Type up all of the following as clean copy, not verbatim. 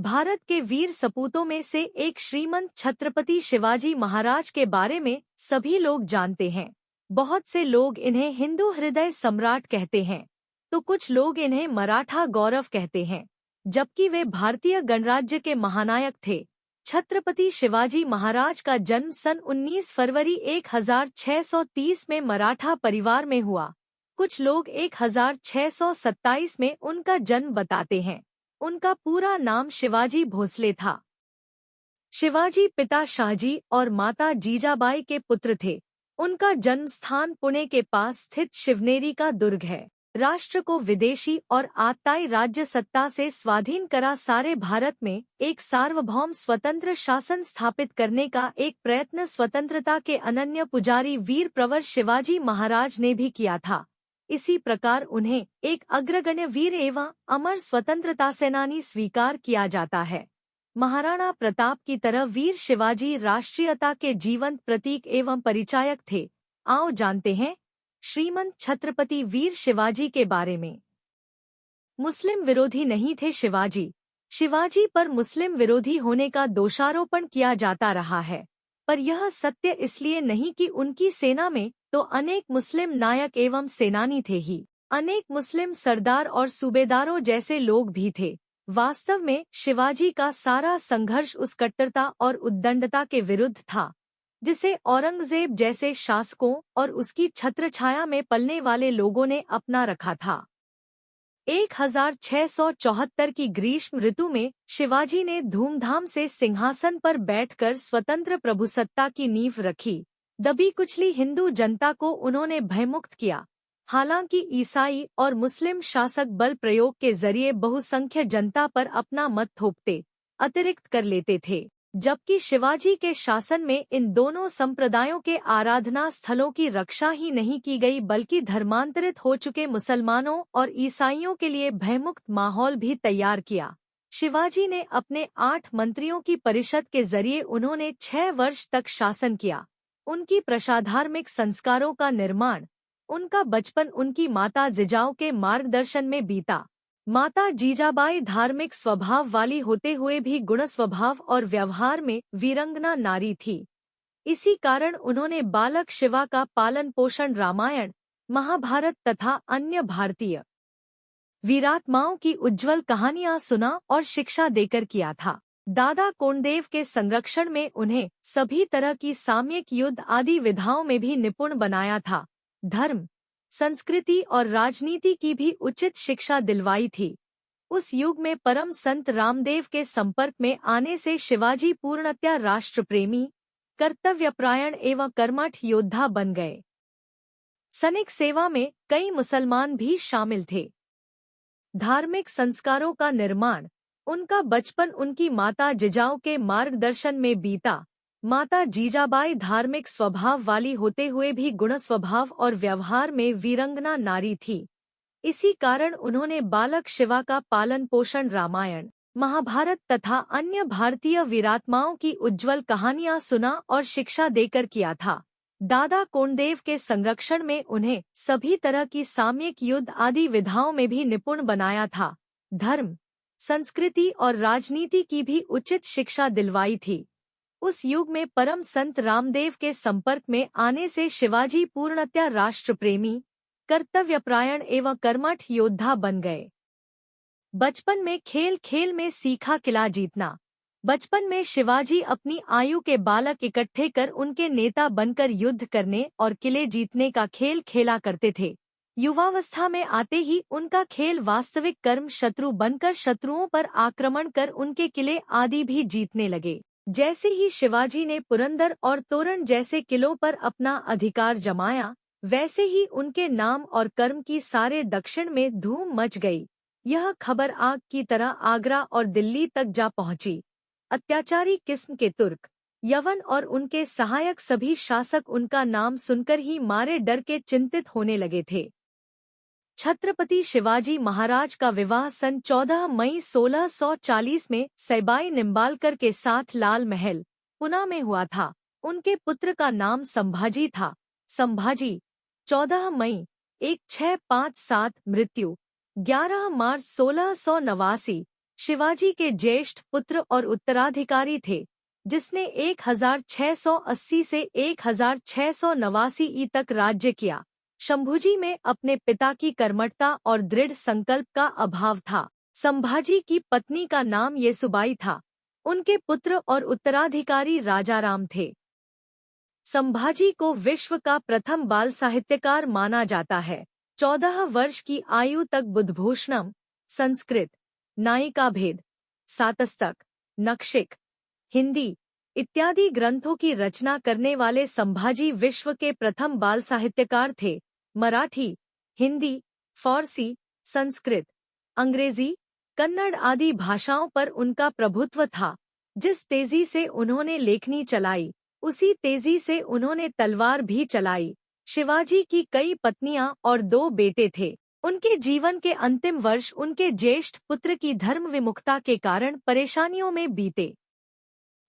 भारत के वीर सपूतों में से एक श्रीमंत छत्रपति शिवाजी महाराज के बारे में सभी लोग जानते हैं। बहुत से लोग इन्हें हिंदू हृदय सम्राट कहते हैं, तो कुछ लोग इन्हें मराठा गौरव कहते हैं, जबकि वे भारतीय गणराज्य के महानायक थे। छत्रपति शिवाजी महाराज का जन्म सन 19 फरवरी 1630 में मराठा परिवार में हुआ। कुछ लोग 1627 में उनका जन्म बताते हैं। उनका पूरा नाम शिवाजी भोसले था। शिवाजी पिता शाहजी और माता जीजाबाई के पुत्र थे। उनका जन्म स्थान पुणे के पास स्थित शिवनेरी का दुर्ग है। राष्ट्र को विदेशी और आताई राज्य सत्ता से स्वाधीन करा सारे भारत में एक सार्वभौम स्वतंत्र शासन स्थापित करने का एक प्रयत्न स्वतंत्रता के अनन्य पुजारी वीर प्रवर शिवाजी महाराज ने भी किया था। इसी प्रकार उन्हें एक अग्रगण्य वीर एवं अमर स्वतंत्रता सेनानी स्वीकार किया जाता है। महाराणा प्रताप की तरह वीर शिवाजी राष्ट्रीयता के जीवंत प्रतीक एवं परिचायक थे। आओ जानते हैं श्रीमंत छत्रपति वीर शिवाजी के बारे में। मुस्लिम विरोधी नहीं थे शिवाजी। शिवाजी पर मुस्लिम विरोधी होने का दोषारोपण किया जाता रहा है, पर यह सत्य इसलिए नहीं कि उनकी सेना में तो अनेक मुस्लिम नायक एवं सेनानी थे ही, अनेक मुस्लिम सरदार और सूबेदारों जैसे लोग भी थे। वास्तव में शिवाजी का सारा संघर्ष उस कट्टरता और उद्दंडता के विरुद्ध था जिसे औरंगजेब जैसे शासकों और उसकी छत्रछाया में पलने वाले लोगों ने अपना रखा था। 1674 की ग्रीष्म ऋतु में शिवाजी ने धूमधाम से सिंहासन पर बैठकर स्वतंत्र प्रभुसत्ता की नींव रखी। दबी कुचली हिंदू जनता को उन्होंने भयमुक्त किया। हालांकि ईसाई और मुस्लिम शासक बल प्रयोग के जरिए बहुसंख्य जनता पर अपना मत थोपते, अतिरिक्त कर लेते थे, जबकि शिवाजी के शासन में इन दोनों संप्रदायों के आराधना स्थलों की रक्षा ही नहीं की गई, बल्कि धर्मांतरित हो चुके मुसलमानों और ईसाइयों के लिए भयमुक्त माहौल भी तैयार किया। शिवाजी ने अपने 8 मंत्रियों की परिषद के जरिए उन्होंने 6 वर्ष तक शासन किया। उनकी प्रशाधार्मिक संस्कारों का निर्माण, उनका बचपन उनकी माता जिजाऊ के मार्गदर्शन में बीता। माता जीजाबाई धार्मिक स्वभाव वाली होते हुए भी गुण स्वभाव और व्यवहार में वीरंगना नारी थी। इसी कारण उन्होंने बालक शिवा का पालन पोषण रामायण, महाभारत तथा अन्य भारतीय वीरात्माओं की उज्जवल कहानियां सुना और शिक्षा देकर किया था। दादा कोंडदेव के संरक्षण में उन्हें सभी तरह की सामयिक युद्ध आदि विधाओं में भी निपुण बनाया था। धर्म, संस्कृति और राजनीति की भी उचित शिक्षा दिलवाई थी। उस युग में परम संत रामदेव के संपर्क में आने से शिवाजी पूर्णतया राष्ट्रप्रेमी, कर्तव्यपरायण एवं कर्मठ योद्धा बन गए। सैनिक सेवा में कई मुसलमान भी शामिल थे। धार्मिक संस्कारों का निर्माण, उनका बचपन उनकी माता जिजाऊ के मार्गदर्शन में बीता। माता जीजाबाई धार्मिक स्वभाव वाली होते हुए भी गुण स्वभाव और व्यवहार में वीरंगना नारी थी। इसी कारण उन्होंने बालक शिवा का पालन पोषण रामायण, महाभारत तथा अन्य भारतीय वीरात्माओं की उज्जवल कहानियां सुना और शिक्षा देकर किया था। दादा कोंडदेव के संरक्षण में उन्हें सभी तरह की सामयिक युद्ध आदि विधाओं में भी निपुण बनाया था। धर्म, संस्कृति और राजनीति की भी उचित शिक्षा दिलवाई थी। उस युग में परम संत रामदेव के संपर्क में आने से शिवाजी पूर्णतया राष्ट्रप्रेमी, कर्तव्यपरायण एवं कर्मठ योद्धा बन गए। बचपन में खेल खेल में सीखा किला जीतना। बचपन में शिवाजी अपनी आयु के बालक इकट्ठे कर उनके नेता बनकर युद्ध करने और किले जीतने का खेल खेला करते थे। युवावस्था में आते ही उनका खेल वास्तविक कर्म शत्रु बनकर शत्रुओं पर आक्रमण कर उनके किले आदि भी जीतने लगे। जैसे ही शिवाजी ने पुरंदर और तोरण जैसे किलों पर अपना अधिकार जमाया, वैसे ही उनके नाम और कर्म की सारे दक्षिण में धूम मच गई। यह खबर आग की तरह आगरा और दिल्ली तक जा पहुंची। अत्याचारी किस्म के तुर्क, यवन और उनके सहायक सभी शासक उनका नाम सुनकर ही मारे डर के चिंतित होने लगे थे। छत्रपति शिवाजी महाराज का विवाह सन 14 मई 1640 में सैबाई निम्बालकर के साथ लाल महल, पुणे में हुआ था। उनके पुत्र का नाम संभाजी था। संभाजी 14 मई 1657 मृत्यु 11 मार्च 1689, शिवाजी के ज्येष्ठ पुत्र और उत्तराधिकारी थे, जिसने 1680 से 1689 ई तक राज्य किया। शंभूजी में अपने पिता की कर्मठता और दृढ़ संकल्प का अभाव था। संभाजी की पत्नी का नाम येसुबाई था। उनके पुत्र और उत्तराधिकारी राजाराम थे। संभाजी को विश्व का प्रथम बाल साहित्यकार माना जाता है। 14 वर्ष की आयु तक बुद्धभूषणम, संस्कृत, नायिकाभेद, सातस्तक, नखशिख, हिंदी इत्यादि ग्रंथों की रचना करने वाले संभाजी विश्व के प्रथम बाल साहित्यकार थे। मराठी, हिंदी, फारसी, संस्कृत, अंग्रेजी, कन्नड़ आदि भाषाओं पर उनका प्रभुत्व था। जिस तेजी से उन्होंने लेखनी चलाई, उसी तेजी से उन्होंने तलवार भी चलाई। शिवाजी की कई पत्नियां और 2 बेटे थे। उनके जीवन के अंतिम वर्ष उनके ज्येष्ठ पुत्र की धर्म विमुखता के कारण परेशानियों में बीते।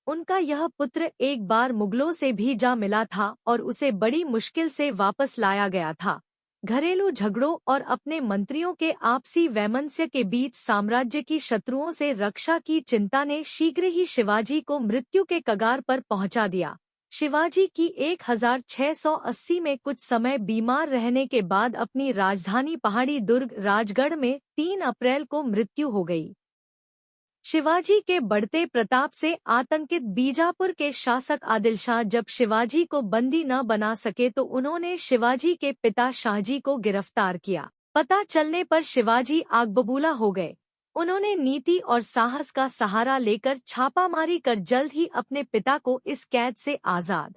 उनका यह पुत्र एक बार मुगलों से भी जा मिला था और उसे बड़ी मुश्किल से वापस लाया गया था। घरेलू झगड़ों और अपने मंत्रियों के आपसी वैमनस्य के बीच साम्राज्य की शत्रुओं से रक्षा की चिंता ने शीघ्र ही शिवाजी को मृत्यु के कगार पर पहुंचा दिया। शिवाजी की 1680 में कुछ समय बीमार रहने के बाद अपनी राजधानी पहाड़ी दुर्ग राजगढ़ में 3 अप्रैल को मृत्यु हो गई। शिवाजी के बढ़ते प्रताप से आतंकित बीजापुर के शासक आदिल शाह जब शिवाजी को बंदी न बना सके तो उन्होंने शिवाजी के पिता शाहजी को गिरफ्तार किया। पता चलने पर शिवाजी आगबबूला हो गए। उन्होंने नीति और साहस का सहारा लेकर छापामारी कर जल्द ही अपने पिता को इस कैद से आजाद